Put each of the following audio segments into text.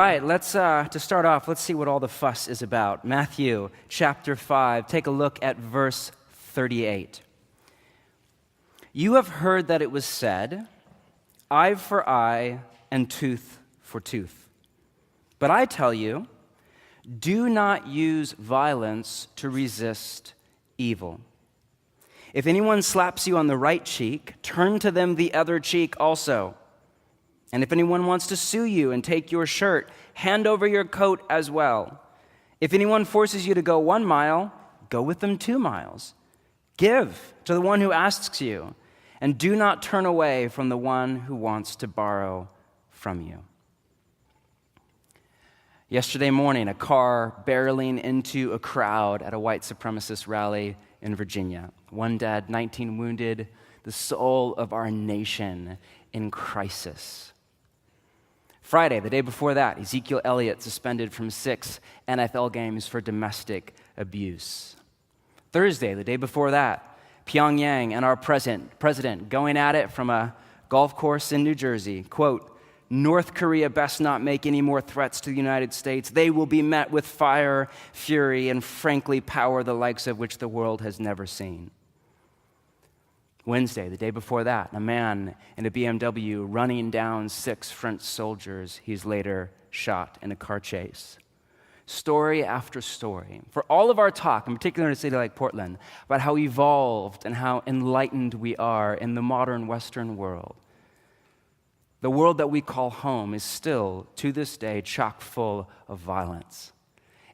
right, to start off, let's see what all the fuss is about. Matthew chapter 5, take a look at verse 38. You have heard that it was said, eye for eye and tooth for tooth. But I tell you, do not use violence to resist evil. If anyone slaps you on the right cheek, turn to them the other cheek also. And if anyone wants to sue you and take your shirt, hand over your coat as well. If anyone forces you to go 1 mile, go with them 2 miles. Give to the one who asks you, and do not turn away from the one who wants to borrow from you. Yesterday morning, a car barreling into a crowd at a white supremacist rally in Virginia. 1 dead, 19 wounded, the soul of our nation in crisis. Friday, the day before that, Ezekiel Elliott suspended from 6 NFL games for domestic abuse. Thursday, the day before that, Pyongyang and our president going at it from a golf course in New Jersey. Quote, North Korea best not make any more threats to the United States. They will be met with fire, fury, and frankly power the likes of which the world has never seen. Wednesday, the day before that, a man in a BMW running down 6 French soldiers. He's later shot in a car chase. Story after story. For all of our talk, in particular in a city like Portland, about how evolved and how enlightened we are in the modern Western world, the world that we call home is still, to this day, chock full of violence.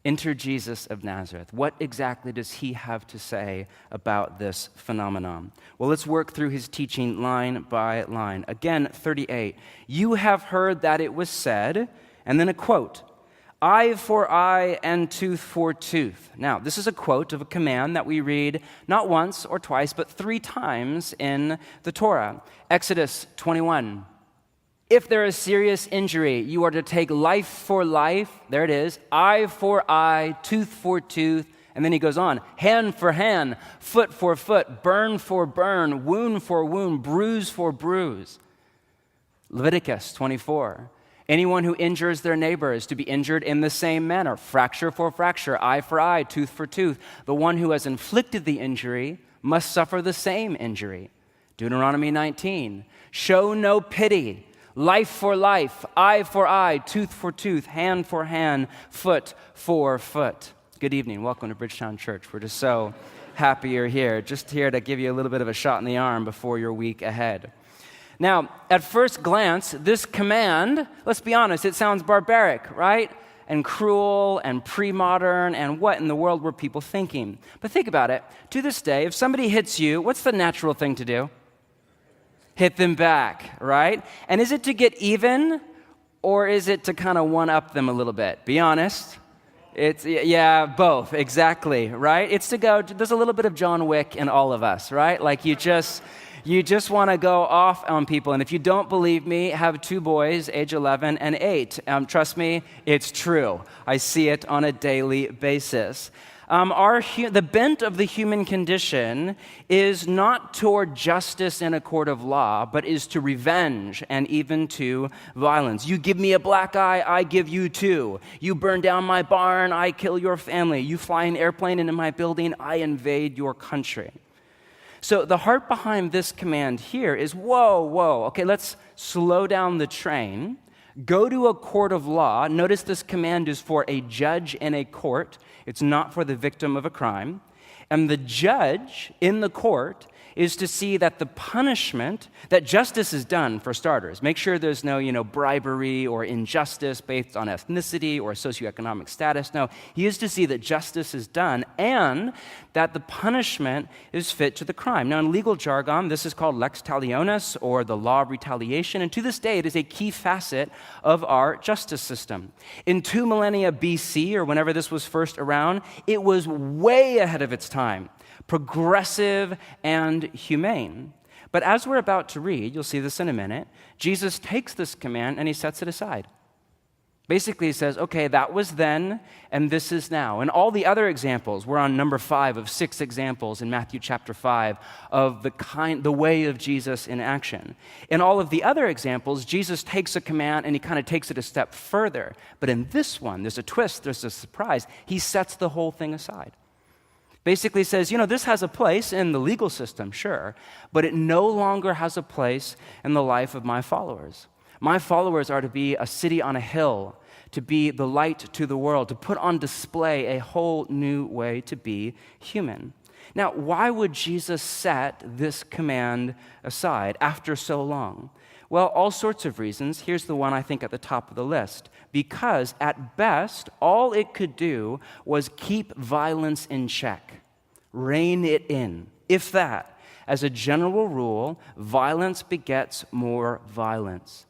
Enter Jesus of Nazareth. What exactly does he have to say about this phenomenon? Well, let's work through his teaching line by line. Again, 38. You have heard that it was said, and then a quote, eye for eye and tooth for tooth. Now, this is a quote of a command that we read not once or twice, but 3 times in the Torah. Exodus 21. If there is serious injury, you are to take life for life, there it is, eye for eye, tooth for tooth, and then he goes on, hand for hand, foot for foot, burn for burn, wound for wound, bruise for bruise. Leviticus 24, anyone who injures their neighbor is to be injured in the same manner, fracture for fracture, eye for eye, tooth for tooth. The one who has inflicted the injury must suffer the same injury. Deuteronomy 19, show no pity. Life for life, eye for eye, tooth for tooth, hand for hand, foot for foot. Good evening. Welcome to Bridgetown Church. We're just so happy you're here. Just here to give you a little bit of a shot in the arm before your week ahead. Now, at first glance, this command, let's be honest, it sounds barbaric, right? And cruel and pre-modern, and what in the world were people thinking? But think about it. To this day, if somebody hits you, what's the natural thing to do? Hit them back, right? And is it to get even, or is it to kind of one-up them a little bit? Be honest. It's, yeah, both, exactly, right? It's to go, there's a little bit of John Wick in all of us, right? Like you just want to go off on people. And if you don't believe me, have 2 boys, age 11 and 8. Trust me, it's true. I see it on a daily basis. The bent of the human condition is not toward justice in a court of law, but is to revenge and even to violence. You give me a black eye, I give you 2. You burn down my barn, I kill your family. You fly an airplane into my building, I invade your country. So the heart behind this command here is, whoa, okay, let's slow down the train. Go to a court of law. Notice this command is for a judge in a court. It's not for the victim of a crime. And the judge in the court is to see that the punishment, that justice is done, for starters. Make sure there's no, bribery or injustice based on ethnicity or socioeconomic status. No, he is to see that justice is done and that the punishment is fit to the crime. Now, in legal jargon, this is called lex talionis, or the law of retaliation, and to this day, it is a key facet of our justice system. In 2 millennia BC, or whenever this was first around, it was way ahead of its time. Progressive and humane. But as we're about to read, you'll see this in a minute, Jesus takes this command and he sets it aside. Basically, he says, okay, that was then, and this is now. And all the other examples, we're on number 5 of 6 examples in Matthew chapter 5 of the way of Jesus in action. In all of the other examples, Jesus takes a command and he kind of takes it a step further. But in this one, there's a twist, there's a surprise. He sets the whole thing aside. Basically says, this has a place in the legal system, sure, but it no longer has a place in the life of my followers. My followers are to be a city on a hill, to be the light to the world, to put on display a whole new way to be human. Now, why would Jesus set this command aside after so long? Well, all sorts of reasons. Here's the one I think at the top of the list. Because at best, all it could do was keep violence in check, rein it in, if that. As a general rule, violence begets more violence.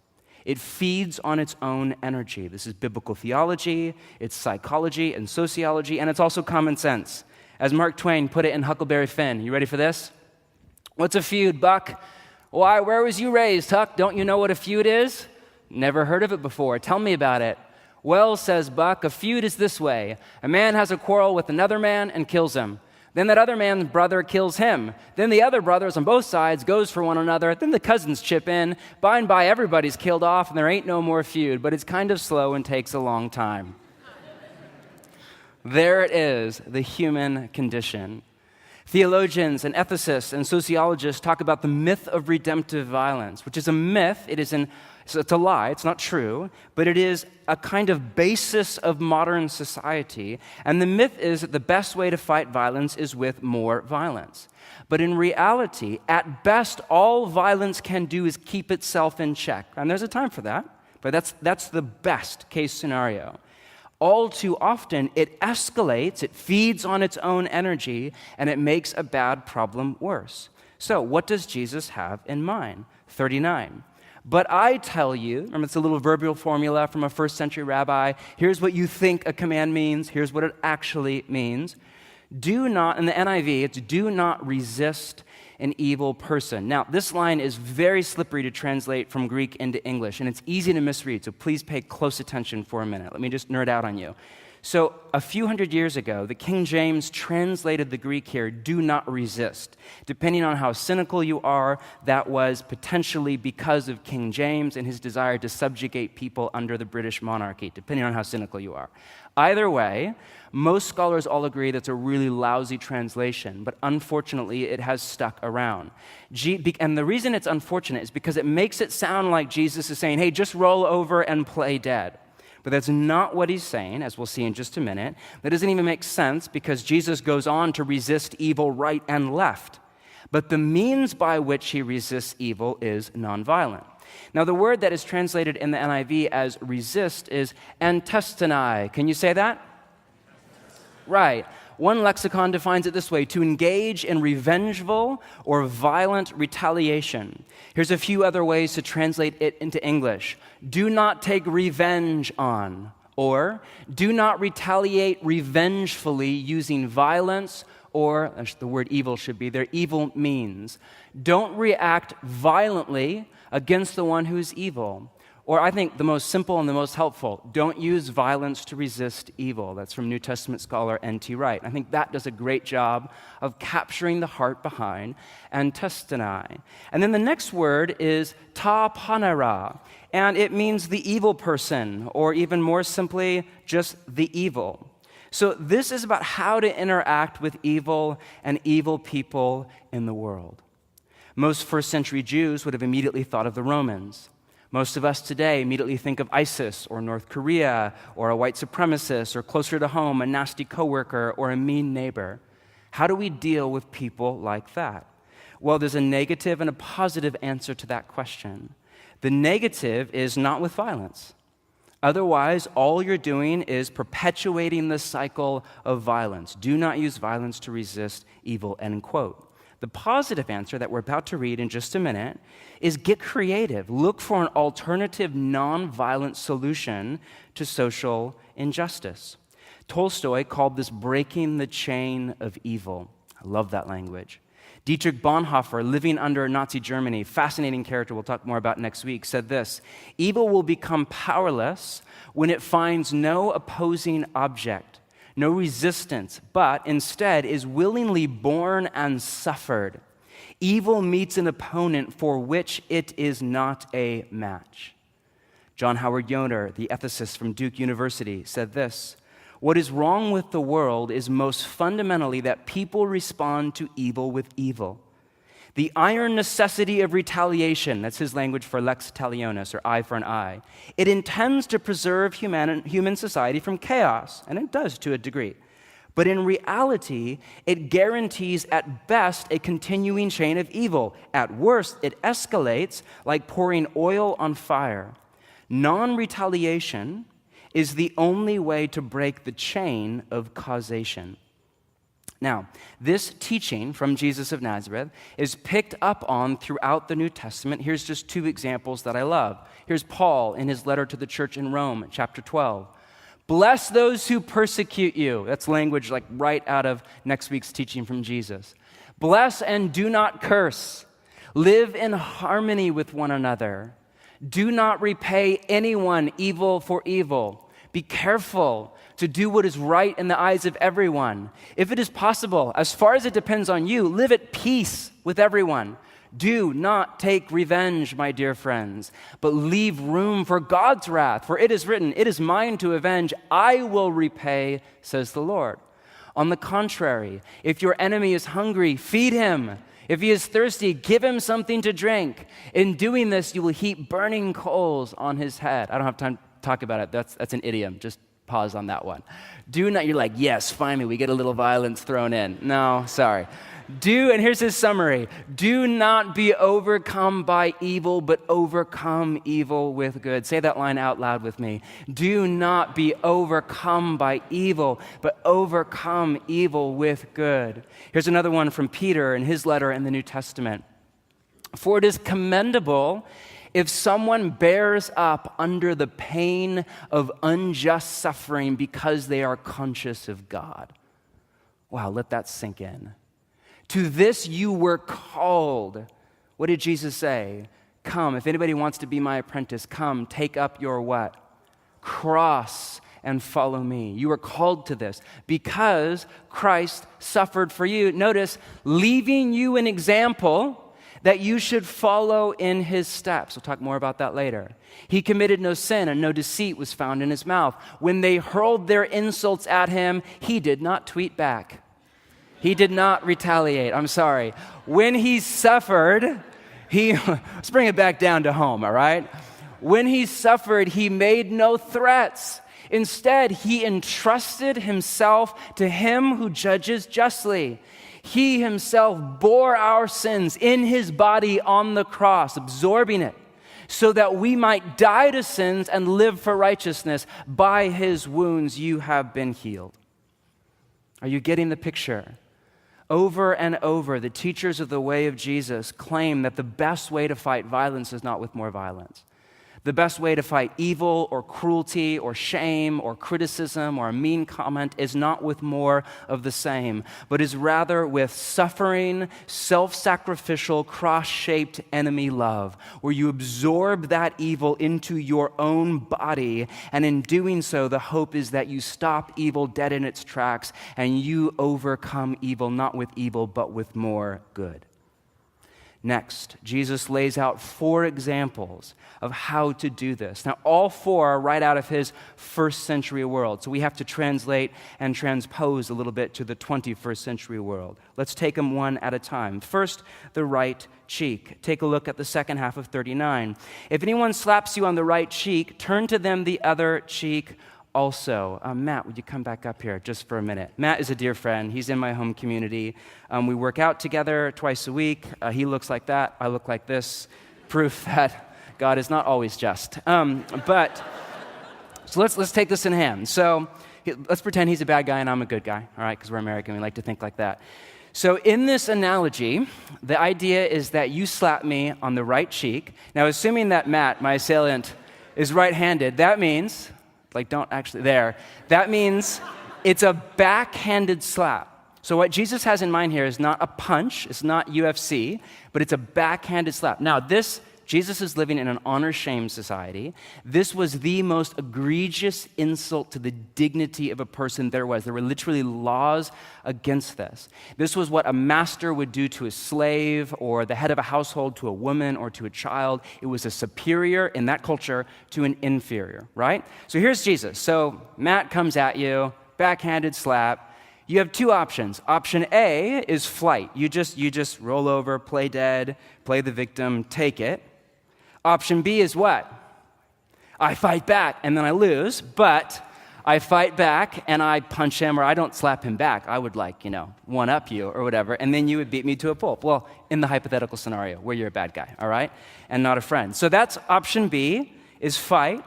It feeds on its own energy. This is biblical theology, it's psychology and sociology, and it's also common sense. As Mark Twain put it in Huckleberry Finn. You ready for this? What's a feud, Buck? Why, where was you raised, Huck? Don't you know what a feud is? Never heard of it before. Tell me about it. Well, says Buck, a feud is this way. A man has a quarrel with another man and kills him. Then that other man's brother kills him. Then the other brothers on both sides goes for one another. Then the cousins chip in. By and by, everybody's killed off, and there ain't no more feud. But it's kind of slow and takes a long time. There it is, the human condition. Theologians and ethicists and sociologists talk about the myth of redemptive violence, which is a myth. It's a lie, it's not true, but it is a kind of basis of modern society. And the myth is that the best way to fight violence is with more violence. But in reality, at best, all violence can do is keep itself in check. And there's a time for that, but that's the best case scenario. All too often, it escalates, it feeds on its own energy, and it makes a bad problem worse. So what does Jesus have in mind? 39. But I tell you, remember it's a little verbal formula from a first century rabbi, here's what you think a command means, here's what it actually means. Do not, in the NIV, it's do not resist an evil person. Now, this line is very slippery to translate from Greek into English, and it's easy to misread, so please pay close attention for a minute. Let me just nerd out on you. So a few hundred years ago, the King James translated the Greek here, do not resist. Depending on how cynical you are, that was potentially because of King James and his desire to subjugate people under the British monarchy, depending on how cynical you are. Either way, most scholars all agree that's a really lousy translation, but unfortunately it has stuck around. And the reason it's unfortunate is because it makes it sound like Jesus is saying, hey, just roll over and play dead. But that's not what he's saying, as we'll see in just a minute. That doesn't even make sense because Jesus goes on to resist evil right and left. But the means by which he resists evil is nonviolent. Now, the word that is translated in the NIV as resist is antestonai. Can you say that? Right. One lexicon defines it this way, to engage in revengeful or violent retaliation. Here's a few other ways to translate it into English. Do not take revenge on, or do not retaliate revengefully using violence, or, as the word evil should be there, evil means. Don't react violently against the one who is evil. Or I think the most simple and the most helpful, don't use violence to resist evil. That's from New Testament scholar N.T. Wright. I think that does a great job of capturing the heart behind antestonai. And then the next word is ta panera, and it means the evil person, or even more simply, just the evil. So this is about how to interact with evil and evil people in the world. Most first century Jews would have immediately thought of the Romans. Most of us today immediately think of ISIS or North Korea or a white supremacist or closer to home, a nasty coworker or a mean neighbor. How do we deal with people like that? Well, there's a negative and a positive answer to that question. The negative is not with violence. Otherwise, all you're doing is perpetuating the cycle of violence. Do not use violence to resist evil, end quote. The positive answer that we're about to read in just a minute is get creative. Look for an alternative, nonviolent solution to social injustice. Tolstoy called this breaking the chain of evil. I love that language. Dietrich Bonhoeffer, living under Nazi Germany, fascinating character we'll talk more about next week, said this: evil will become powerless when it finds no opposing object, no resistance, but instead is willingly born and suffered. Evil meets an opponent for which it is not a match. John Howard Yoder, the ethicist from Duke University, said this: what is wrong with the world is most fundamentally that people respond to evil with evil. The iron necessity of retaliation, that's his language for lex talionis, or eye for an eye, it intends to preserve human society from chaos, and it does to a degree. But in reality, it guarantees at best a continuing chain of evil. At worst, it escalates like pouring oil on fire. Non-retaliation is the only way to break the chain of causation. Now, this teaching from Jesus of Nazareth is picked up on throughout the New Testament. Here's just two examples that I love. Here's Paul in his letter to the church in Rome, chapter 12. Bless those who persecute you. That's language like right out of next week's teaching from Jesus. Bless and do not curse. Live in harmony with one another. Do not repay anyone evil for evil. Be careful to do what is right in the eyes of everyone. If it is possible, as far as it depends on you, live at peace with everyone. Do not take revenge, my dear friends, but leave room for God's wrath. For it is written, it is mine to avenge, I will repay, says the Lord. On the contrary, if your enemy is hungry, feed him. If he is thirsty, give him something to drink. In doing this, you will heap burning coals on his head. I don't have time to talk about it. That's an idiom. Just pause on that one. Do not, you're like, yes, finally, we get a little violence thrown in. No, sorry. And here's his summary. Do not be overcome by evil, but overcome evil with good. Say that line out loud with me. Do not be overcome by evil, but overcome evil with good. Here's another one from Peter in his letter in the New Testament. For it is commendable if someone bears up under the pain of unjust suffering because they are conscious of God. Wow, let that sink in. To this you were called. What did Jesus say? Come, if anybody wants to be my apprentice, come, take up your what? Cross and follow me. You are called to this because Christ suffered for you. Notice, leaving you an example that you should follow in his steps. We'll talk more about that later. He committed no sin and no deceit was found in his mouth. When they hurled their insults at him, he did not tweet back. He did not retaliate. I'm sorry. When he suffered, let's bring it back down to home, all right? When he suffered, he made no threats. Instead, he entrusted himself to him who judges justly. He himself bore our sins in his body on the cross, absorbing it, so that we might die to sins and live for righteousness. By his wounds you have been healed. Are you getting the picture? Over and over, the teachers of the way of Jesus claim that the best way to fight violence is not with more violence. The best way to fight evil or cruelty or shame or criticism or a mean comment is not with more of the same, but is rather with suffering, self-sacrificial, cross-shaped enemy love, where you absorb that evil into your own body, and in doing so, the hope is that you stop evil dead in its tracks and you overcome evil, not with evil, but with more good. Next, Jesus lays out 4 examples of how to do this. Now, all 4 are right out of his first century world, so we have to translate and transpose a little bit to the 21st century world. Let's take them one at a time. First, the right cheek. Take a look at the second half of 39. If anyone slaps you on the right cheek, turn to them the other cheek also. Matt, would you come back up here just for a minute? Matt is a dear friend. He's in my home community. We work out together twice a week. He looks like that. I look like this. Proof that God is not always just. So let's take this in hand. So let's pretend he's a bad guy and I'm a good guy, all right, because we're American. We like to think like that. So in this analogy, the idea is that you slap me on the right cheek. Now, assuming that Matt, my assailant, is right-handed, that means... that means it's a backhanded slap. So what Jesus has in mind here is not a punch, it's not UFC, but it's a backhanded slap. Now, Jesus is living in an honor-shame society. This was the most egregious insult to the dignity of a person there was. There were literally laws against this. This was what a master would do to a slave or the head of a household to a woman or to a child. It was a superior in that culture to an inferior, right? So here's Jesus. So Matt comes at you, backhanded slap. You have two options. Option A is flight. You just roll over, play dead, play the victim, take it. Option B is what? I fight back and then I lose, but I fight back and I punch him, or I don't slap him back. I would one-up you or whatever, and then you would beat me to a pulp. Well, in the hypothetical scenario where you're a bad guy, all right, and not a friend. So that's option B, is fight.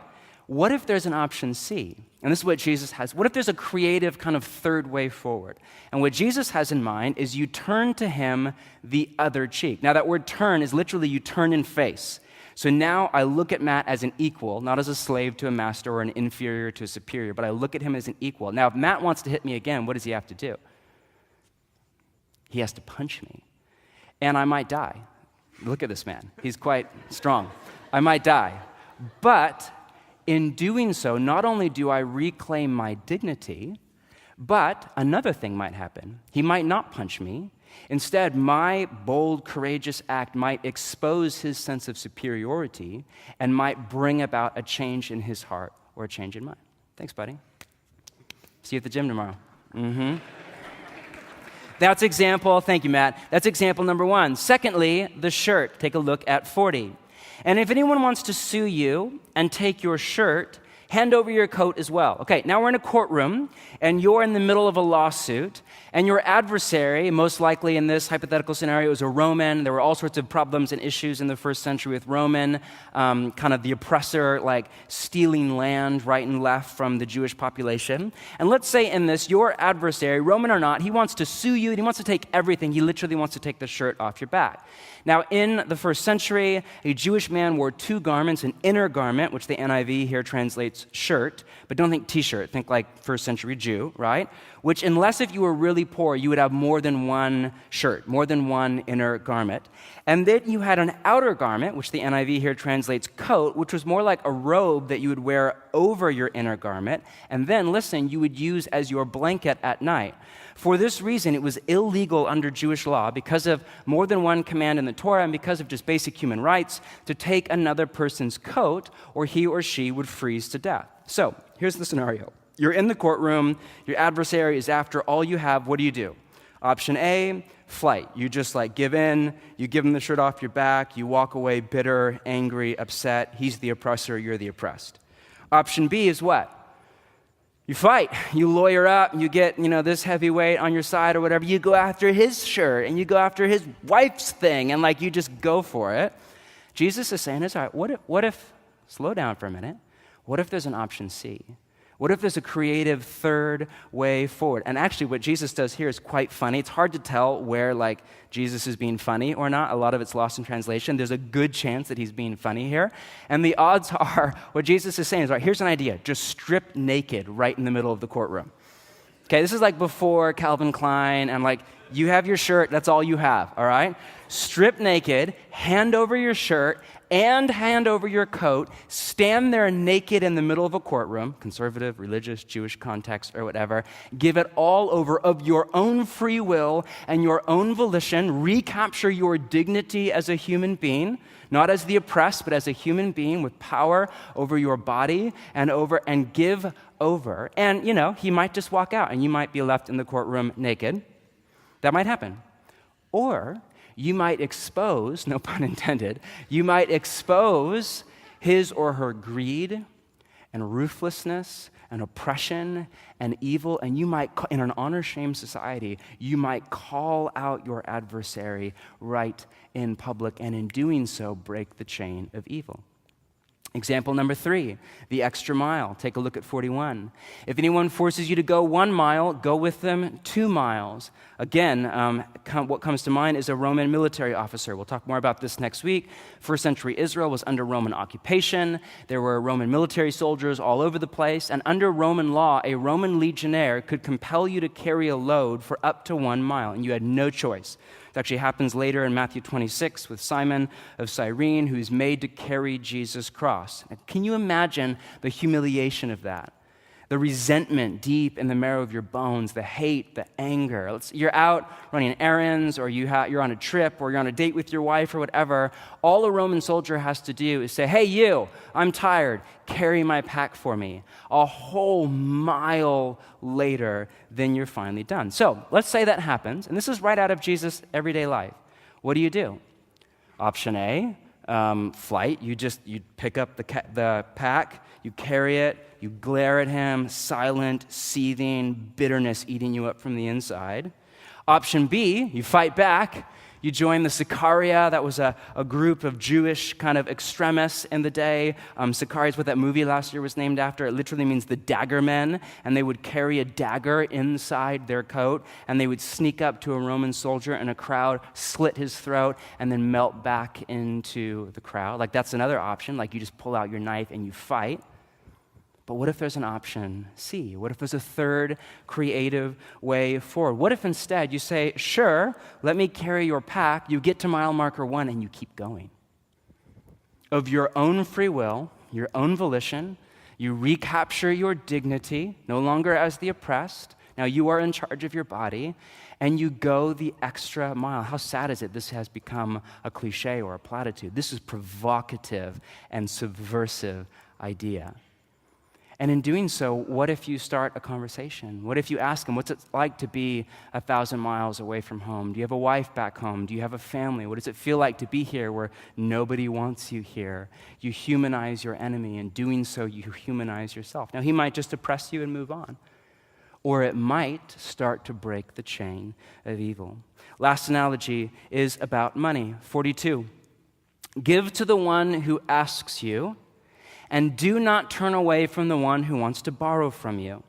What if there's an option C? And this is what Jesus has. What if there's a creative kind of third way forward? And what Jesus has in mind is you turn to him the other cheek. Now that word turn is literally you turn and face. So now I look at Matt as an equal, not as a slave to a master or an inferior to a superior, but I look at him as an equal. Now, if Matt wants to hit me again, what does he have to do? He has to punch me, and I might die. Look at this man. He's quite strong. I might die. But in doing so, not only do I reclaim my dignity, but another thing might happen. He might not punch me. Instead, my bold, courageous act might expose his sense of superiority and might bring about a change in his heart or a change in mine. Thanks, buddy. See you at the gym tomorrow. That's example, thank you, Matt. That's example number one. Secondly, the shirt. Take a look at 40. And if anyone wants to sue you and take your shirt, hand over your coat as well. Okay, now we're in a courtroom, and you're in the middle of a lawsuit, and your adversary, most likely in this hypothetical scenario, is a Roman. There were all sorts of problems and issues in the first century with Roman, kind of the oppressor, like stealing land right and left from the Jewish population. And let's say in this, your adversary, Roman or not, he wants to sue you, and he wants to take everything. He literally wants to take the shirt off your back. Now, in the first century, a Jewish man wore two garments, an inner garment, which the NIV here translates shirt, but don't think t-shirt, think like first century Jew, right? Which, unless if you were really poor, you would have more than one shirt, more than one inner garment. And then you had an outer garment, which the NIV here translates coat, which was more like a robe that you would wear over your inner garment, and then, listen, you would use as your blanket at night. For this reason, it was illegal under Jewish law, because of more than one command in the Torah and because of just basic human rights, to take another person's coat, or he or she would freeze to death. So, here's the scenario. You're in the courtroom, your adversary is after all you have, what do? Option A, flight. You just give in, you give him the shirt off your back, you walk away bitter, angry, upset. He's the oppressor, you're the oppressed. Option B is what? You fight, you lawyer up, you get, this heavyweight on your side or whatever, you go after his shirt and you go after his wife's thing and you just go for it. Jesus is saying, it's all right, what if, slow down for a minute, what if there's an option C? What if there's a creative third way forward? And actually what Jesus does here is quite funny. It's hard to tell where Jesus is being funny or not. A lot of it's lost in translation. There's a good chance that he's being funny here. And the odds are what Jesus is saying is, right, here's an idea. Just strip naked right in the middle of the courtroom. Okay, this is before Calvin Klein and you have your shirt, that's all you have, all right? Strip naked, hand over your shirt, and hand over your coat, stand there naked in the middle of a courtroom, conservative, religious, Jewish context, or whatever, give it all over of your own free will and your own volition, recapture your dignity as a human being, not as the oppressed, but as a human being with power over your body and give over. And, he might just walk out and you might be left in the courtroom naked. That might happen. Or you might expose, no pun intended, you might expose his or her greed and ruthlessness and oppression and evil, and you might, in an honor-shame society, you might call out your adversary right in public, and in doing so, break the chain of evil. Example number 3, the extra mile. Take a look at 41. If anyone forces you to go 1 mile, go with them 2 miles. Again, what comes to mind is a Roman military officer. We'll talk more about this next week. First century Israel was under Roman occupation. There were Roman military soldiers all over the place. And under Roman law, a Roman legionnaire could compel you to carry a load for up to 1 mile, and you had no choice. It actually happens later in Matthew 26 with Simon of Cyrene, who's made to carry Jesus' cross. Now, can you imagine the humiliation of that? The resentment deep in the marrow of your bones, the hate, the anger. You're out running errands, or you're on a trip, or you're on a date with your wife or whatever. All a Roman soldier has to do is say, hey, you, I'm tired. Carry my pack for me. A whole mile later, then you're finally done. So let's say that happens, and this is right out of Jesus' everyday life. What do? Option A, flight. You pick up the pack, you carry it, you glare at him, silent, seething, bitterness eating you up from the inside. Option B, you fight back. You join the Sicaria. That was a group of Jewish kind of extremists in the day. Sicaria is what that movie last year was named after. It literally means the dagger men, and they would carry a dagger inside their coat, and they would sneak up to a Roman soldier in a crowd, slit his throat, and then melt back into the crowd. Like, that's another option. Like, you just pull out your knife and you fight. But what if there's an option C? What if there's a third creative way forward? What if instead you say, sure, let me carry your pack, you get to mile marker 1, and you keep going? Of your own free will, your own volition, you recapture your dignity, no longer as the oppressed. Now you are in charge of your body, and you go the extra mile. How sad is it? This has become a cliche or a platitude. This is provocative and subversive idea. And in doing so, what if you start a conversation? What if you ask them, what's it like to be 1,000 miles away from home? Do you have a wife back home? Do you have a family? What does it feel like to be here where nobody wants you here? You humanize your enemy. In doing so, you humanize yourself. Now, he might just oppress you and move on. Or it might start to break the chain of evil. Last analogy is about money. 42. Give to the one who asks you, and do not turn away from the one who wants to borrow from you.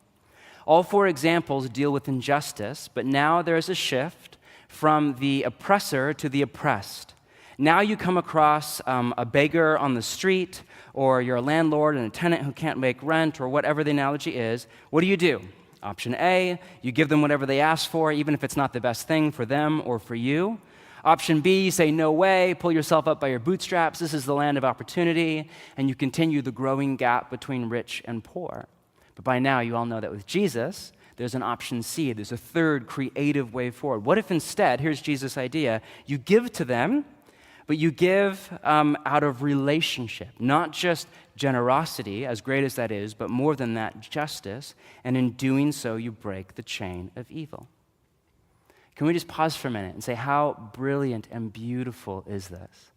All 4 examples deal with injustice, but now there's a shift from the oppressor to the oppressed. Now you come across a beggar on the street, or you're a landlord and a tenant who can't make rent, or whatever the analogy is. What do? Option A, you give them whatever they ask for, even if it's not the best thing for them or for you. Option B, you say, no way, pull yourself up by your bootstraps. This is the land of opportunity, and you continue the growing gap between rich and poor. But by now, you all know that with Jesus, there's an option C. There's a third creative way forward. What if instead, here's Jesus' idea, you give to them, but you give out of relationship, not just generosity, as great as that is, but more than that, justice, and in doing so, you break the chain of evil. Can we just pause for a minute and say, how brilliant and beautiful is this?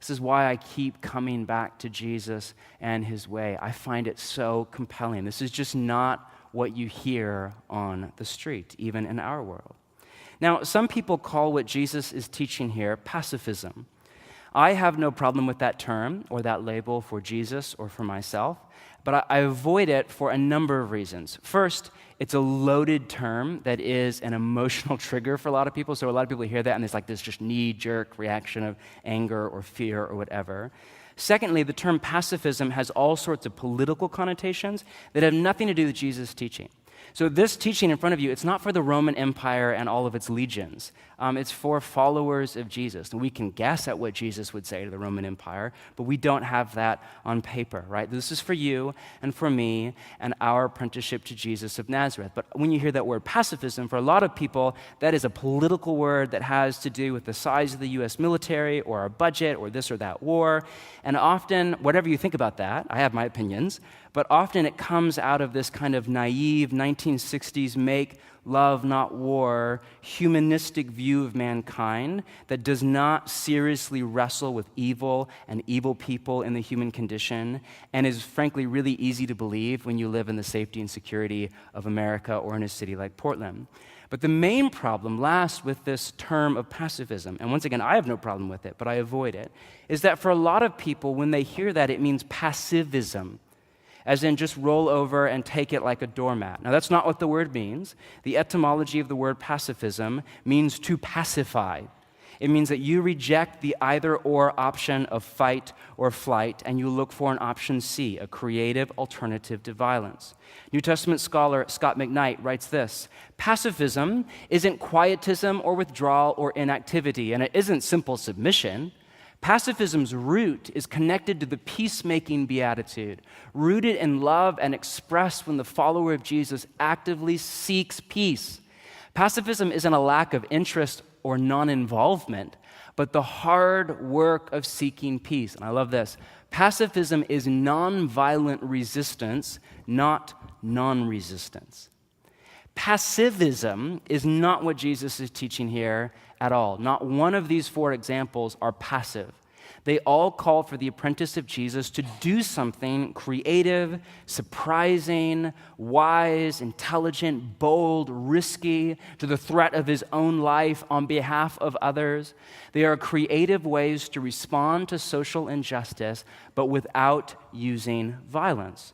This is why I keep coming back to Jesus and his way. I find it so compelling. This is just not what you hear on the street, even in our world. Now, some people call what Jesus is teaching here pacifism. I have no problem with that term or that label for Jesus or for myself, but I avoid it for a number of reasons. First, it's a loaded term that is an emotional trigger for a lot of people. So a lot of people hear that and there's like this just knee-jerk reaction of anger or fear or whatever. Secondly, the term pacifism has all sorts of political connotations that have nothing to do with Jesus' teaching. So this teaching in front of you, it's not for the Roman Empire and all of its legions. It's for followers of Jesus. And we can guess at what Jesus would say to the Roman Empire, but we don't have that on paper, right? This is for you and for me and our apprenticeship to Jesus of Nazareth. But when you hear that word pacifism, for a lot of people, that is a political word that has to do with the size of the U.S. military or our budget or this or that war. And often, whatever you think about that, I have my opinions, but often it comes out of this kind of naive 1960s make love, not war, humanistic view of mankind that does not seriously wrestle with evil and evil people in the human condition and is frankly really easy to believe when you live in the safety and security of America or in a city like Portland. But the main problem lasts with this term of pacifism. And once again, I have no problem with it, but I avoid it. Is that for a lot of people, when they hear that, it means passivism, as in just roll over and take it like a doormat. Now, that's not what the word means. The etymology of the word pacifism means to pacify. It means that you reject the either-or option of fight or flight, and you look for an option C, a creative alternative to violence. New Testament scholar Scott McKnight writes this: pacifism isn't quietism or withdrawal or inactivity, and it isn't simple submission. Pacifism's root is connected to the peacemaking beatitude, rooted in love and expressed when the follower of Jesus actively seeks peace. Pacifism isn't a lack of interest or non-involvement, but the hard work of seeking peace. And I love this. Pacifism is nonviolent resistance, not non-resistance. Passivism is not what Jesus is teaching here at all. Not one of these four examples are passive. They all call for the apprentice of Jesus to do something creative, surprising, wise, intelligent, bold, risky, to the threat of his own life on behalf of others. They are creative ways to respond to social injustice, but without using violence.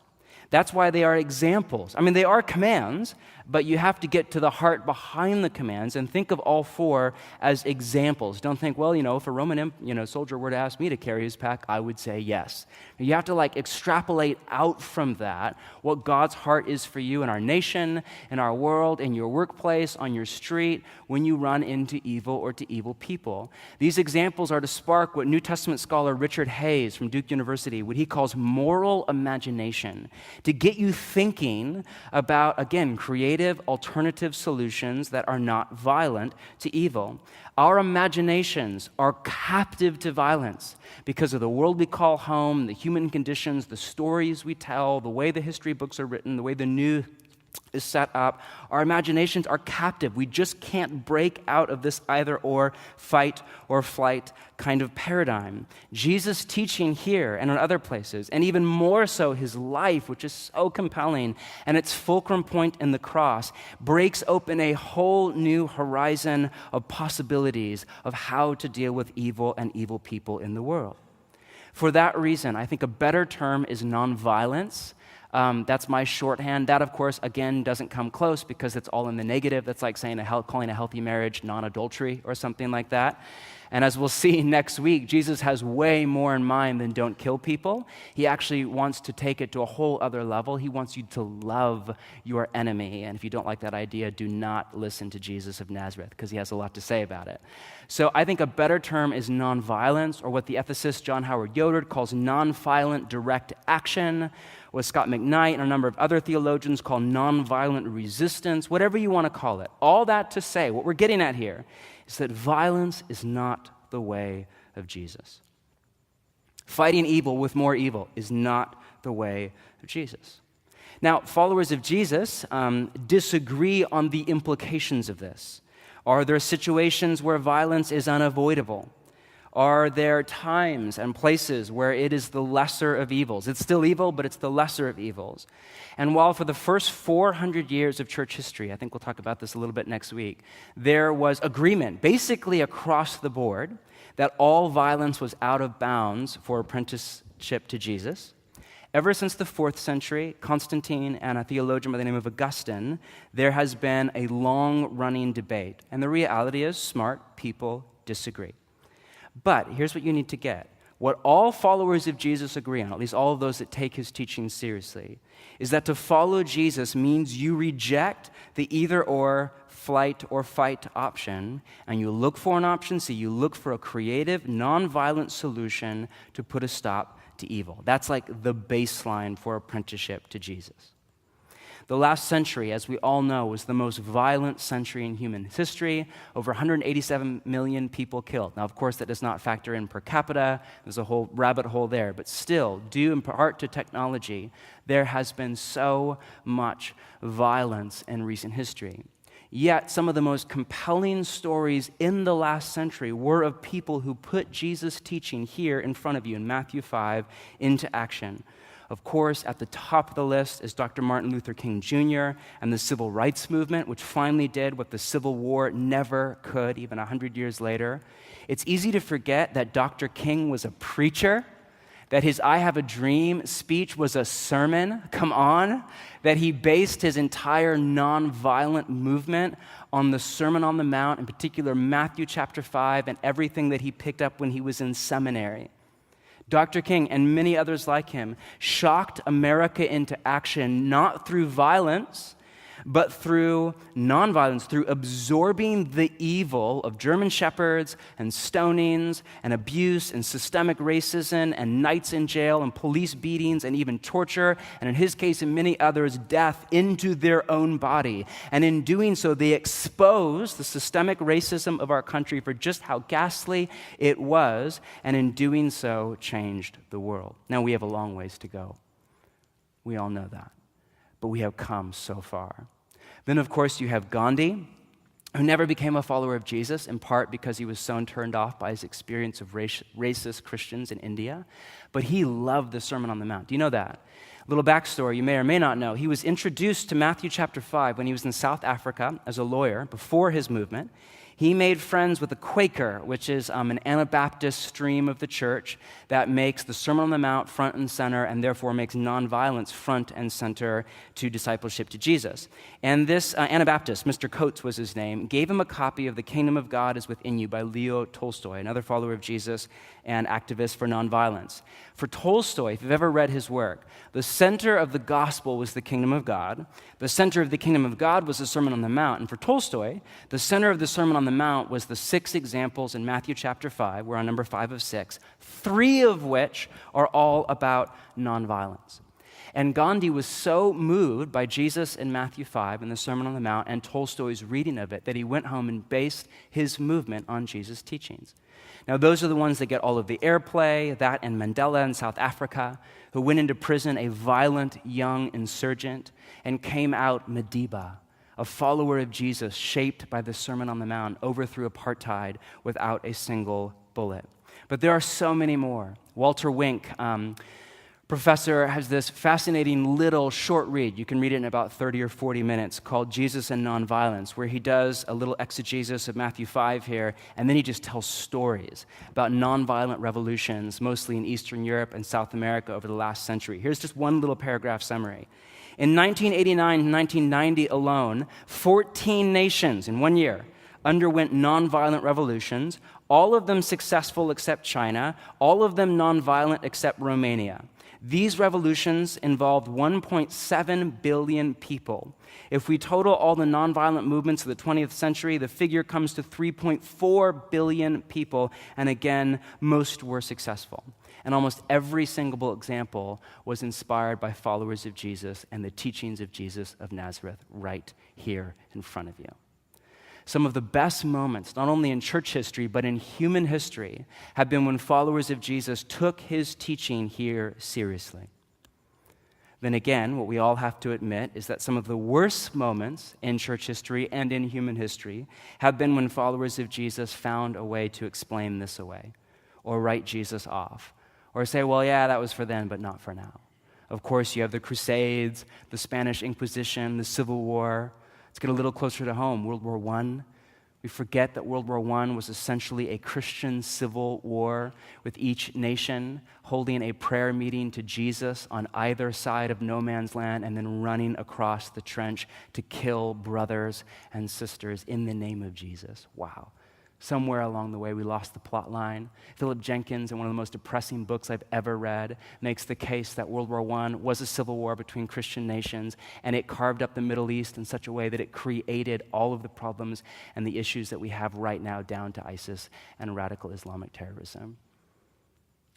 That's why they are examples. I mean, they are commands, but you have to get to the heart behind the commands and think of all four as examples. Don't think, well, if a Roman soldier were to ask me to carry his pack, I would say yes. You have to extrapolate out from that what God's heart is for you in our nation, in our world, in your workplace, on your street, when you run into evil or to evil people. These examples are to spark what New Testament scholar Richard Hayes from Duke University, what he calls moral imagination, to get you thinking about, again, creative alternative solutions that are not violent to evil. Our imaginations are captive to violence because of the world we call home, the human conditions, the stories we tell, the way the history books are written, the way the news is set up. Our imaginations are captive. We just can't break out of this either-or, fight or flight kind of paradigm. Jesus' teaching here and in other places, and even more so his life, which is so compelling, and its fulcrum point in the cross, breaks open a whole new horizon of possibilities of how to deal with evil and evil people in the world. For that reason, I think a better term is nonviolence. That's my shorthand. That, of course, again, doesn't come close because it's all in the negative. That's like saying calling a healthy marriage non-adultery or something like that. And as we'll see next week, Jesus has way more in mind than don't kill people. He actually wants to take it to a whole other level. He wants you to love your enemy. And if you don't like that idea, do not listen to Jesus of Nazareth because he has a lot to say about it. So I think a better term is nonviolence, or what the ethicist John Howard Yoder calls nonviolent direct action, what Scott McKnight and a number of other theologians call nonviolent resistance, whatever you want to call it. All that to say, what we're getting at here is that violence is not the way of Jesus. Fighting evil with more evil is not the way of Jesus. Now, followers of Jesus disagree on the implications of this. Are there situations where violence is unavoidable? Are there times and places where it is the lesser of evils? It's still evil, but it's the lesser of evils. And while for the first 400 years of church history, I think we'll talk about this a little bit next week, there was agreement, basically across the board, that all violence was out of bounds for apprenticeship to Jesus. Ever since the 4th century, Constantine and a theologian by the name of Augustine, there has been a long-running debate. And the reality is, smart people disagree. But here's what you need to get. What all followers of Jesus agree on, at least all of those that take his teaching seriously, is that to follow Jesus means you reject the either-or, flight or fight option, and you look for an option C. You look for a creative, nonviolent solution to put a stop to evil. That's like the baseline for apprenticeship to Jesus. The last century, as we all know, was the most violent century in human history. Over 187 million people killed. Now, of course, that does not factor in per capita. There's a whole rabbit hole there. But still, due in part to technology, there has been so much violence in recent history. Yet, some of the most compelling stories in the last century were of people who put Jesus' teaching here in front of you in Matthew 5 into action. Of course, at the top of the list is Dr. Martin Luther King Jr. and the Civil Rights Movement, which finally did what the Civil War never could, even 100 years later. It's easy to forget that Dr. King was a preacher, that his I Have a Dream speech was a sermon, come on, that he based his entire nonviolent movement on the Sermon on the Mount, in particular Matthew chapter 5, and everything that he picked up when he was in seminary. Dr. King and many others like him shocked America into action, not through violence, but through nonviolence, through absorbing the evil of German shepherds and stonings and abuse and systemic racism and nights in jail and police beatings and even torture, and in his case and many others, death into their own body. And in doing so, they exposed the systemic racism of our country for just how ghastly it was, and in doing so, changed the world. Now, we have a long ways to go. We all know that. But we have come so far. Then, of course, you have Gandhi, who never became a follower of Jesus, in part because he was so turned off by his experience of racist Christians in India. But he loved the Sermon on the Mount. Do you know that? A little backstory you may or may not know. He was introduced to Matthew chapter 5 when he was in South Africa as a lawyer before his movement. He made friends with a Quaker, which is an Anabaptist stream of the church that makes the Sermon on the Mount front and center and therefore makes nonviolence front and center to discipleship to Jesus. And this Anabaptist, Mr. Coates was his name, gave him a copy of The Kingdom of God is Within You by Leo Tolstoy, another follower of Jesus and activist for nonviolence. For Tolstoy, if you've ever read his work, the center of the gospel was the kingdom of God. The center of the kingdom of God was the Sermon on the Mount. And for Tolstoy, the center of the Sermon on the Mount was the 6 examples in Matthew chapter 5. We're on number 5 of 6, 3 of which are all about nonviolence. And Gandhi was so moved by Jesus in Matthew 5 and the Sermon on the Mount and Tolstoy's reading of it that he went home and based his movement on Jesus' teachings. Now, those are the ones that get all of the airplay, that and Mandela in South Africa, who went into prison a violent young insurgent and came out Madiba, a follower of Jesus shaped by the Sermon on the Mount, overthrew apartheid without a single bullet. But there are so many more. Walter Wink, professor, has this fascinating little short read. You can read it in about 30 or 40 minutes called Jesus and Nonviolence, where he does a little exegesis of Matthew 5 here, and then he just tells stories about nonviolent revolutions, mostly in Eastern Europe and South America over the last century. Here's just one little paragraph summary. In 1989 and 1990 alone, 14 nations in 1 year underwent nonviolent revolutions, all of them successful except China, all of them nonviolent except Romania. These revolutions involved 1.7 billion people. If we total all the nonviolent movements of the 20th century, the figure comes to 3.4 billion people, and again, most were successful. And almost every single example was inspired by followers of Jesus and the teachings of Jesus of Nazareth right here in front of you. Some of the best moments, not only in church history, but in human history, have been when followers of Jesus took his teaching here seriously. Then again, what we all have to admit is that some of the worst moments in church history and in human history have been when followers of Jesus found a way to explain this away, or write Jesus off, or say, well, yeah, that was for then, but not for now. Of course, you have the Crusades, the Spanish Inquisition, the Civil War. Let's get a little closer to home, World War I. We forget that World War I was essentially a Christian civil war with each nation holding a prayer meeting to Jesus on either side of no man's land and then running across the trench to kill brothers and sisters in the name of Jesus. Wow. Somewhere along the way, we lost the plot line. Philip Jenkins, in one of the most depressing books I've ever read, makes the case that World War I was a civil war between Christian nations, and it carved up the Middle East in such a way that it created all of the problems and the issues that we have right now down to ISIS and radical Islamic terrorism.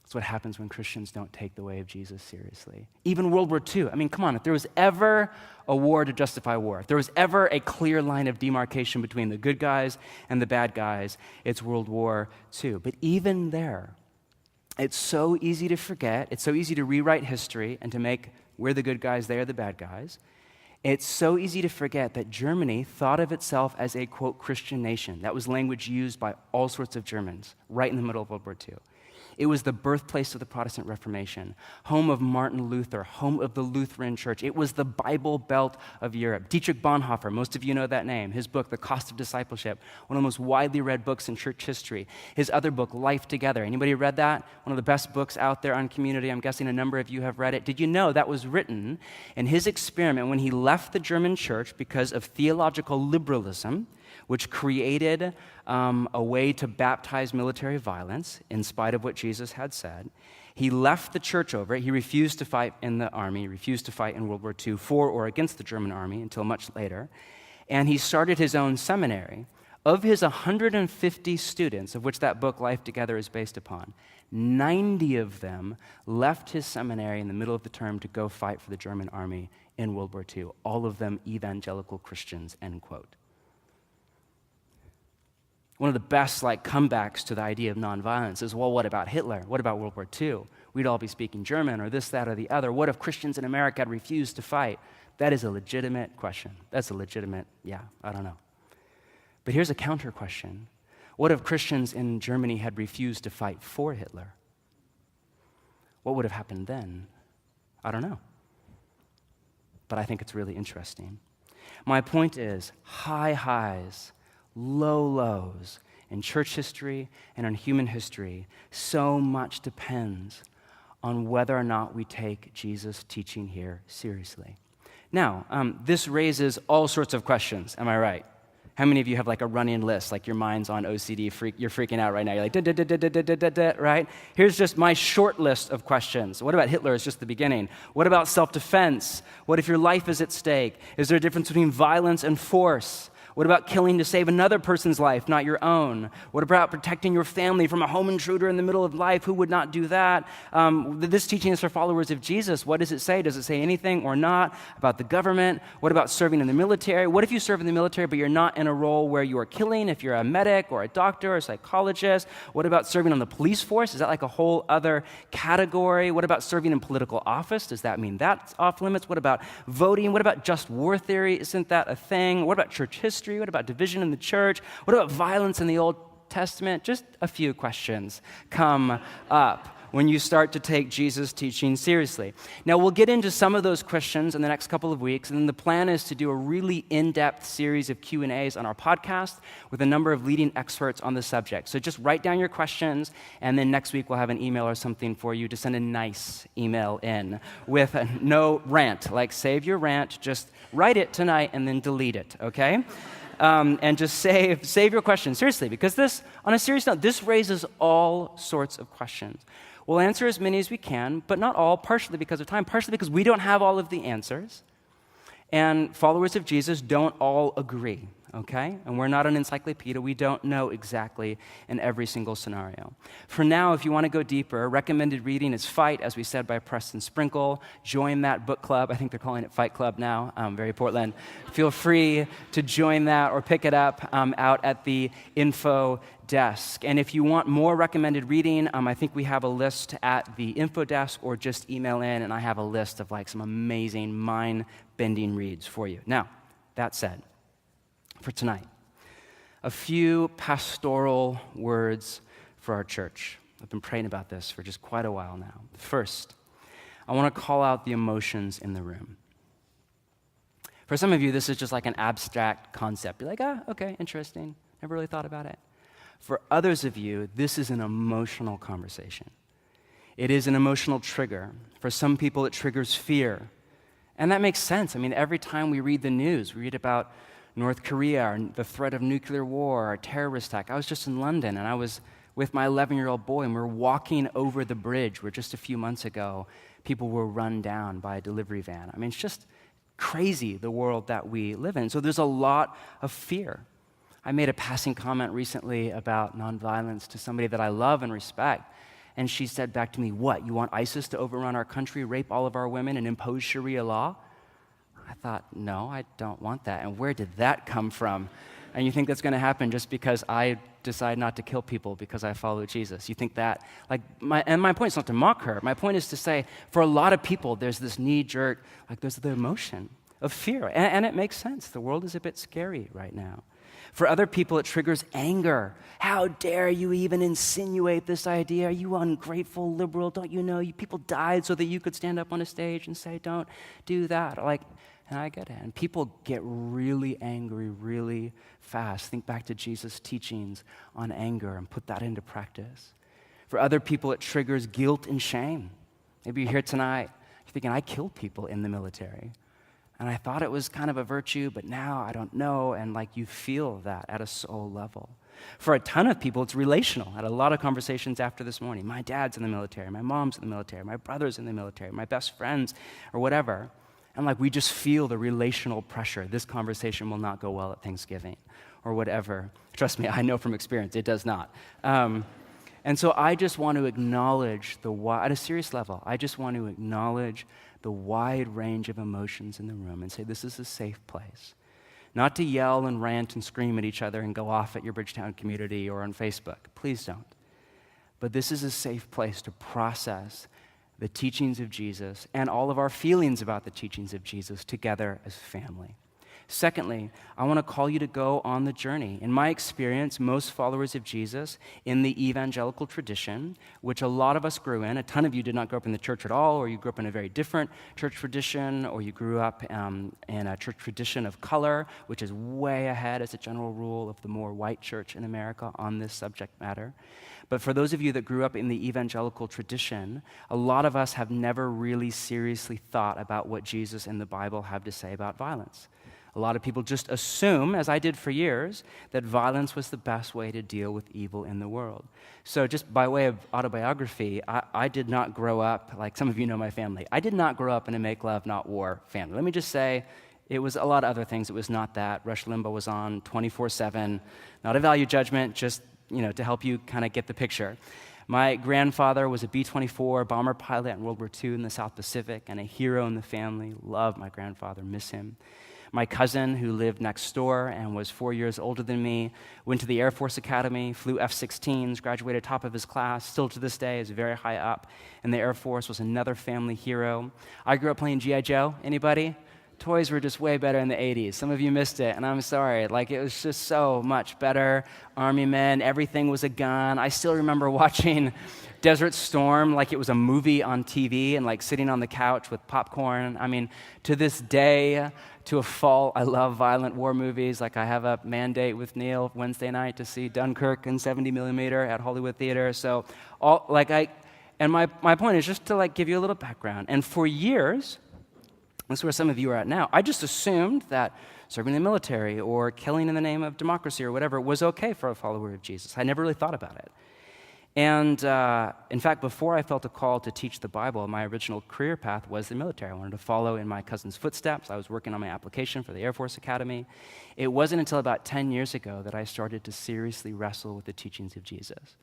That's what happens when Christians don't take the way of Jesus seriously. Even World War II. I mean, come on, if there was ever a war to justify war, if there was ever a clear line of demarcation between the good guys and the bad guys, it's World War II. But even there, it's so easy to forget, it's so easy to rewrite history and to make we're the good guys, they are the bad guys. It's so easy to forget that Germany thought of itself as a, quote, Christian nation. That was language used by all sorts of Germans right in the middle of World War II. It was the birthplace of the Protestant Reformation, home of Martin Luther, home of the Lutheran Church. It was the Bible Belt of Europe. Dietrich Bonhoeffer, most of you know that name. His book, The Cost of Discipleship, one of the most widely read books in church history. His other book, Life Together. Anybody read that? One of the best books out there on community. I'm guessing a number of you have read it. Did you know that was written in his experiment when he left the German church because of theological liberalism, which created a way to baptize military violence in spite of what Jesus had said. He left the church over it. He refused to fight in the army, refused to fight in World War II for or against the German army until much later. And he started his own seminary. Of his 150 students, of which that book, Life Together, is based upon, 90 of them left his seminary in the middle of the term to go fight for the German army in World War II. All of them evangelical Christians, end quote. One of the best comebacks to the idea of nonviolence is, well, what about Hitler? What about World War II? We'd all be speaking German or this, that, or the other. What if Christians in America had refused to fight? That is a legitimate question. That's a legitimate, I don't know. But here's a counter question. What if Christians in Germany had refused to fight for Hitler? What would have happened then? I don't know. But I think it's really interesting. My point is, high highs, low lows in church history and in human history, so much depends on whether or not we take Jesus' teaching here seriously. Now, this raises all sorts of questions, am I right? How many of you have a running list, your mind's on OCD, you're freaking out right now, you're like, right? Here's just my short list of questions. What about Hitler is just the beginning? What about self-defense? What if your life is at stake? Is there a difference between violence and force? What about killing to save another person's life, not your own? What about protecting your family from a home intruder in the middle of life? Who would not do that? This teaching is for followers of Jesus. What does it say? Does it say anything or not about the government? What about serving in the military? What if you serve in the military but you're not in a role where you are killing, if you're a medic or a doctor or a psychologist? What about serving on the police force? Is that a whole other category? What about serving in political office? Does that mean that's off limits? What about voting? What about just war theory? Isn't that a thing? What about church history? What about division in the church? What about violence in the Old Testament? Just a few questions come up when you start to take Jesus' teaching seriously. Now, we'll get into some of those questions in the next couple of weeks, and then the plan is to do a really in-depth series of Q&As on our podcast with a number of leading experts on the subject. So just write down your questions, and then next week we'll have an email or something for you to send a nice email in with no rant. Save your rant, just write it tonight and then delete it, okay? And just save your questions, seriously, because this, on a serious note, this raises all sorts of questions. We'll answer as many as we can, but not all, partially because of time, partially because we don't have all of the answers, and followers of Jesus don't all agree, okay? And we're not an encyclopedia. We don't know exactly in every single scenario. For now, if you want to go deeper, recommended reading is Fight, as we said, by Preston Sprinkle. Join that book club. I think they're calling it Fight Club now, very Portland. Feel free to join that or pick it up out at the info desk. And if you want more recommended reading, I think we have a list at the info desk, or just email in, and I have a list of some amazing mind-bending reads for you. Now, that said, for tonight, a few pastoral words for our church. I've been praying about this for just quite a while now. First, I want to call out the emotions in the room. For some of you, this is just an abstract concept. You're like, okay, interesting. Never really thought about it. For others of you, this is an emotional conversation. It is an emotional trigger. For some people, it triggers fear. And that makes sense. Every time we read the news, we read about North Korea, or the threat of nuclear war, or a terrorist attack. I was just in London, and I was with my 11-year-old boy, and we were walking over the bridge where just a few months ago, people were run down by a delivery van. It's just crazy, the world that we live in. So there's a lot of fear. I made a passing comment recently about nonviolence to somebody that I love and respect, and she said back to me, "What, you want ISIS to overrun our country, rape all of our women, and impose Sharia law?" I thought, no, I don't want that. And where did that come from? And you think that's going to happen just because I decide not to kill people because I follow Jesus? You think that? And my point is not to mock her. My point is to say, for a lot of people, there's this knee-jerk, there's the emotion of fear. And it makes sense. The world is a bit scary right now. For other people, it triggers anger. How dare you even insinuate this idea? Are you ungrateful liberal? Don't you know people died so that you could stand up on a stage and say, don't do that? And I get it. And people get really angry really fast. Think back to Jesus' teachings on anger and put that into practice. For other people, it triggers guilt and shame. Maybe you're here tonight, you're thinking, I killed people in the military. And I thought it was kind of a virtue, but now I don't know. And you feel that at a soul level. For a ton of people, it's relational. I had a lot of conversations after this morning. My dad's in the military, my mom's in the military, my brother's in the military, my best friends, or whatever. And we just feel the relational pressure. This conversation will not go well at Thanksgiving, or whatever. Trust me, I know from experience, it does not. And so I just want to acknowledge at a serious level, I just want to acknowledge the wide range of emotions in the room and say, this is a safe place. Not to yell and rant and scream at each other and go off at your Bridgetown community or on Facebook. Please don't. But this is a safe place to process the teachings of Jesus and all of our feelings about the teachings of Jesus together as family. Secondly, I want to call you to go on the journey. In my experience, most followers of Jesus in the evangelical tradition, which a lot of us grew in, a ton of you did not grow up in the church at all, or you grew up in a very different church tradition, or you grew up in a church tradition of color, which is way ahead as a general rule of the more white church in America on this subject matter. But for those of you that grew up in the evangelical tradition, a lot of us have never really seriously thought about what Jesus and the Bible have to say about violence. A lot of people just assume, as I did for years, that violence was the best way to deal with evil in the world. So just by way of autobiography, I did not grow up, like some of you know my family, I did not grow up in a make love, not war family. Let me just say, it was a lot of other things. It was not that. Rush Limbaugh was on 24/7. Not a value judgment, just to help you kind of get the picture. My grandfather was a B-24 bomber pilot in World War II in the South Pacific and a hero in the family. Love my grandfather, miss him. My cousin, who lived next door and was 4 years older than me, went to the Air Force Academy, flew F-16s, graduated top of his class, still to this day is very high up in the Air Force, was another family hero. I grew up playing G.I. Joe. Anybody? Toys were just way better in the 80s. Some of you missed it, and I'm sorry. It was just so much better. Army men, everything was a gun. I still remember watching Desert Storm like it was a movie on TV and sitting on the couch with popcorn. I mean, to this day, to a fault, I love violent war movies. I have a mandate with Neil Wednesday night to see Dunkirk in 70 millimeter at Hollywood Theater. So, my point is just to give you a little background. And for years, that's where some of you are at now, I just assumed that serving in the military or killing in the name of democracy or whatever was okay for a follower of Jesus. I never really thought about it. And in fact, before I felt a call to teach the Bible, my original career path was the military. I wanted to follow in my cousin's footsteps. I was working on my application for the Air Force Academy. It wasn't until about 10 years ago that I started to seriously wrestle with the teachings of Jesus.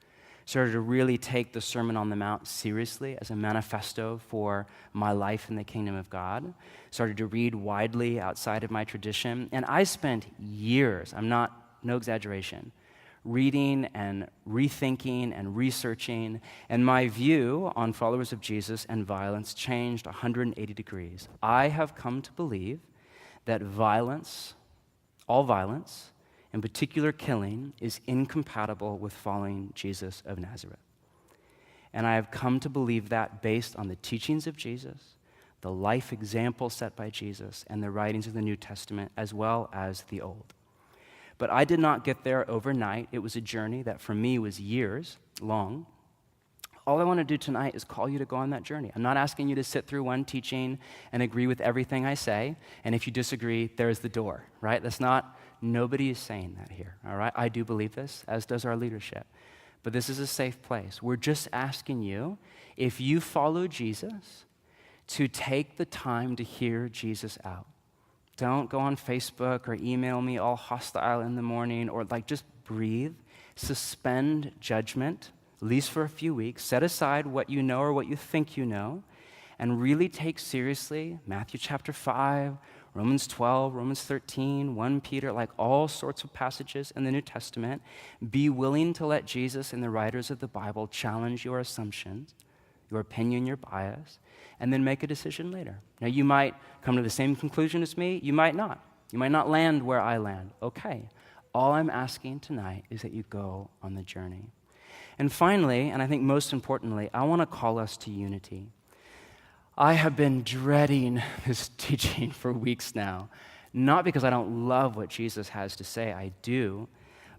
Started to really take the Sermon on the Mount seriously as a manifesto for my life in the kingdom of God. Started to read widely outside of my tradition. And I spent years, no exaggeration, reading and rethinking and researching, and my view on followers of Jesus and violence changed 180 degrees. I have come to believe that violence, all violence, in particular killing, is incompatible with following Jesus of Nazareth. And I have come to believe that based on the teachings of Jesus, the life example set by Jesus, and the writings of the New Testament, as well as the Old. But I did not get there overnight. It was a journey that for me was years long. All I want to do tonight is call you to go on that journey. I'm not asking you to sit through one teaching and agree with everything I say, and if you disagree, there's the door, right? Nobody is saying that here, all right? I do believe this, as does our leadership. But this is a safe place. We're just asking you, if you follow Jesus, to take the time to hear Jesus out. Don't go on Facebook or email me all hostile in the morning, or just breathe, suspend judgment, at least for a few weeks, set aside what you know or what you think you know, and really take seriously Matthew chapter 5, Romans 12, Romans 13, 1 Peter, all sorts of passages in the New Testament. Be willing to let Jesus and the writers of the Bible challenge your assumptions, your opinion, your bias, and then make a decision later. Now, you might come to the same conclusion as me. You might not. You might not land where I land. Okay. All I'm asking tonight is that you go on the journey. And finally, and I think most importantly, I want to call us to unity. I have been dreading this teaching for weeks now, not because I don't love what Jesus has to say, I do,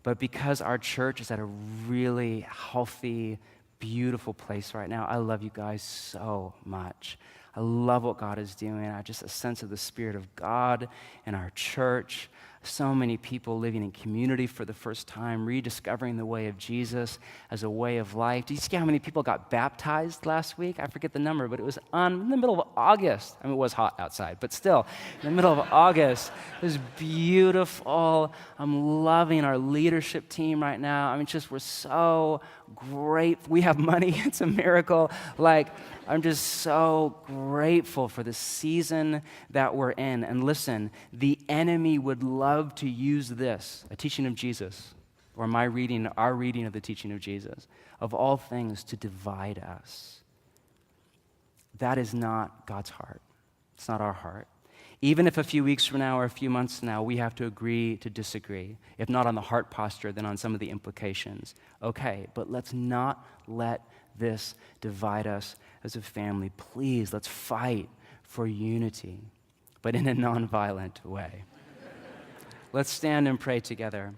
but because our church is at a really healthy, beautiful place right now. I love you guys so much. I love what God is doing. I just a sense of the Spirit of God in our church. So many people living in community for the first time, rediscovering the way of Jesus as a way of life. Do you see how many people got baptized last week? I forget the number, but it was in the middle of August. I mean, it was hot outside, but still, in the middle of August. It was beautiful. I'm loving our leadership team right now. I mean, we're so great. We have money. It's a miracle. I'm just so grateful for the season that we're in. And listen, the enemy would love to use this, a teaching of Jesus, or our reading of the teaching of Jesus, of all things, to divide us. That is not God's heart. It's not our heart. Even if a few weeks from now or a few months from now we have to agree to disagree, if not on the heart posture, then on some of the implications. Okay, but let's not let this divide us as a family. Please, let's fight for unity, but in a nonviolent way. Let's stand and pray together.